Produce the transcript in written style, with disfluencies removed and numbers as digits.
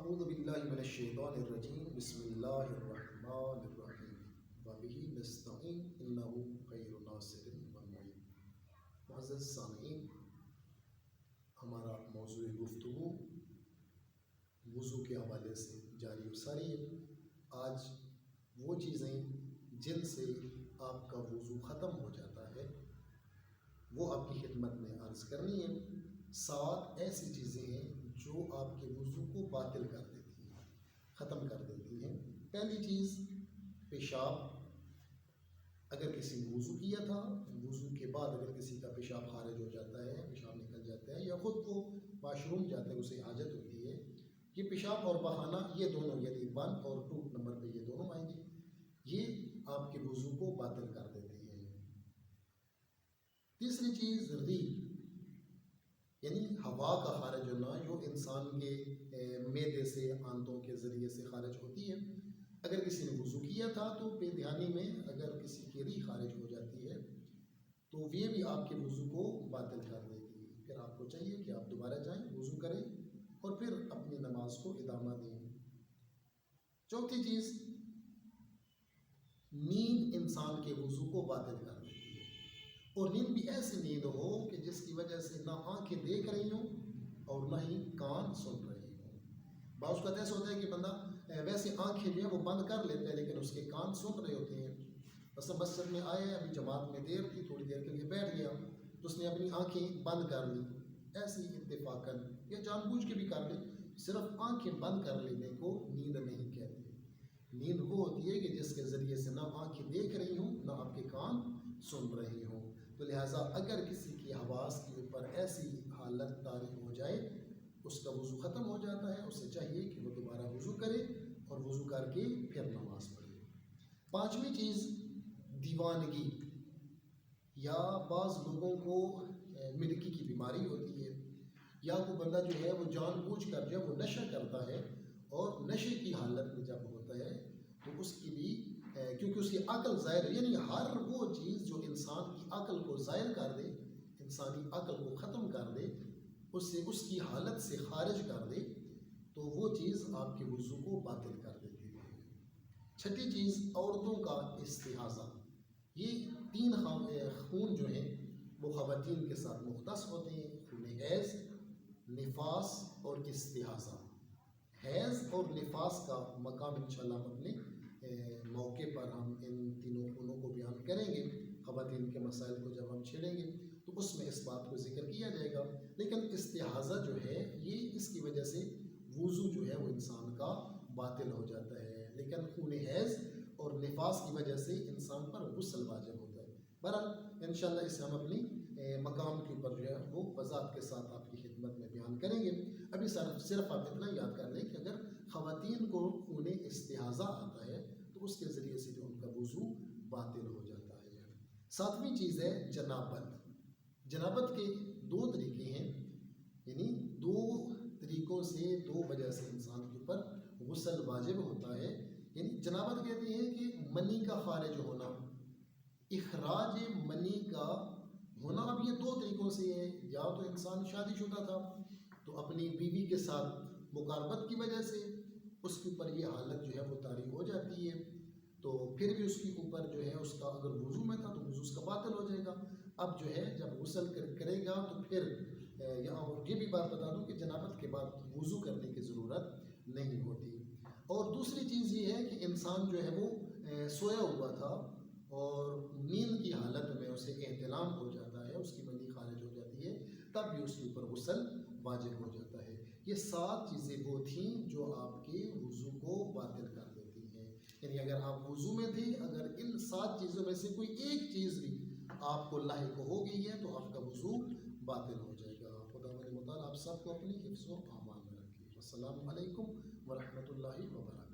اعوذ باللہ من الشیطان الرجیم بسم اللہ الرحمن الرحیم وبہ نستعین انہ خیر ناصر ومعین۔ معزز سامعین، ہمارا موضوع گفتگو وضو کے حوالے سے جاری و ساری ہے۔ آج وہ چیزیں جن سے آپ کا وضو ختم ہو جاتا ہے وہ آپ کی خدمت میں عرض کرنی ہے۔ 7 ایسی چیزیں ہیں جو آپ کے وضو کو باطل کر دیتی ہیں، ختم کر دیتی ہیں۔ پہلی چیز پیشاب۔ اگر کسی نے وضو کیا تھا، وضو کے بعد اگر کسی کا پیشاب خارج ہو جاتا ہے، پیشاب نکل جاتا ہے، یا خود کو واش روم جاتا ہے، اسے حاجت ہوتی ہے، یہ پیشاب اور بہانہ یہ دونوں، یعنی 1 اور 2 نمبر پہ یہ دونوں آئیں گے، یہ آپ کے وضو کو باطل کر دیتی ہے۔ تیسری چیز ریح، یعنی ہوا کا خارج ہونا، جو انسان کے معدے سے، آنتوں کے ذریعے سے خارج ہوتی ہے۔ اگر کسی نے وضو کیا تھا تو بے دھیانی میں اگر کسی کی ریح خارج ہو جاتی ہے تو یہ بھی آپ کے وضو کو باطل کر دے گی۔ پھر آپ کو چاہیے کہ آپ دوبارہ جائیں، وضو کریں اور پھر اپنی نماز کو ادامہ دیں۔ چوتھی چیز، نیند انسان کے وضو کو باطل کر دیتی ہے، اور نیند بھی ایسی نیند ہو کہ جس کی وجہ سے نہ آنکھیں دیکھ رہی ہوں اور نہ ہی کان سن رہی ہوں۔ بعض اوقات ایسا ہوتا ہے کہ بندہ ویسے آنکھیں جو ہے وہ بند کر لیتا ہے لیکن اس کے کان سن رہے ہوتے ہیں۔ مثلا مسجد میں آئے، ابھی جماعت میں دیر تھی، تھوڑی دیر کے لیے بیٹھ گیا تو اس نے اپنی آنکھیں بند کر لی، ایسی اتفاقاً یا جان بوجھ کے بھی کر لی۔ صرف آنکھیں بند کر لینے کو نیند نہیں کہتے۔ نیند وہ ہوتی ہے کہ جس کے ذریعے سے نہ آنکھیں دیکھ رہی ہوں نہ آپ کے کان سن رہی ہوں۔ تو لہٰذا اگر کسی کی حواس کے اوپر ایسی حالت طاری ہو جائے، اس کا وضو ختم ہو جاتا ہے، اسے چاہیے کہ وہ دوبارہ وضو کرے اور وضو کر کے پھر نماز پڑھے۔ 5ویں چیز دیوانگی، یا بعض لوگوں کو مرگی کی بیماری ہوتی ہے، یا کوئی بندہ جو ہے وہ جان بوجھ کر جب وہ نشہ کرتا ہے اور نشے کی حالت میں جب ہوتا ہے تو اس کی بھی کیونکہ اس کی عقل ظاہر، یعنی ہر وہ چیز جو انسان کی عقل کو ظاہر کر دے، انسانی عقل کو ختم کر دے، اس کی حالت سے خارج کر دے، تو وہ چیز آپ کے وضو کو باطل کر دیتی ہے۔ 6ٹھی چیز عورتوں کا استحاضہ۔ یہ 3 خون جو ہیں وہ خواتین کے ساتھ مختص ہوتے ہیں: خون حیض، نفاس اور استحاضہ۔ حیض اور نفاس کا مقام انشاءاللہ ہم اپنے موقع پر ہم ان تینوں خونوں کو بیان کریں گے۔ خواتین کے مسائل کو جب ہم چھیڑیں گے تو اس میں اس بات کو ذکر کیا جائے گا، لیکن استحاضہ جو ہے یہ اس کی وجہ سے وضو جو ہے وہ انسان کا باطل ہو جاتا ہے، لیکن خون حیض اور نفاس کی وجہ سے انسان پر غسل واجب ہوتا ہے۔ بہرحال انشاءاللہ اسے ہم اپنی مقام کے اوپر جو ہے وہ وضاحت کے ساتھ آپ کی خدمت میں بیان کریں گے۔ ابھی صرف آپ اتنا یاد کر لیں کہ اگر خواتین کو خون استحاضہ آتا ہے تو اس کے ذریعے سے جو ان کا وضو باطل ہو جاتا ہے۔ 7ویں چیز ہے جنابت۔ جنابت کے 2 طریقے ہیں، یعنی 2 طریقوں سے 2 وجہ سے انسان کے اوپر غسل واجب ہوتا ہے۔ یعنی جنابت کہتے ہیں کہ منی کا خارج ہونا، اخراج منی کا ہونا۔ اب یہ 2 طریقوں سے ہے، یا تو انسان شادی شدہ تھا تو اپنی بیوی کے ساتھ مقاربت کی وجہ سے اس کے اوپر یہ حالت جو ہے وہ طاری ہو جاتی ہے، تو پھر بھی اس کے اوپر جو ہے اس کا اگر وضو میں تھا تو وضو اس کا باطل ہو جائے گا۔ اب جو ہے جب غسل کرے گا تو پھر یہ بھی بات بتا دوں کہ جنابت کے بعد وضو کرنے کی ضرورت نہیں ہوتی۔ اور دوسری چیز یہ ہے کہ انسان جو ہے وہ سویا ہوا تھا اور نیند کی حالت میں اسے احتلام ہو جاتا ہے، اس کی منی خارج ہو جاتی ہے، تب بھی اس کے اوپر غسل واجب ہو جاتا ہے۔ یہ 7 چیزیں وہ تھیں جو آپ کے وضو کو باطل کر دیتی ہیں۔ یعنی اگر آپ وضو میں تھے، اگر ان 7 چیزوں میں سے کوئی ایک چیز بھی آپ کو لاحق ہو گئی ہے تو آپ کا وضو باطل ہو جائے گا۔ خداوند متعال آپ سب کو اپنی حفظ و امان میں رکھے۔ السلام علیکم ورحمۃ اللہ وبرکاتہ۔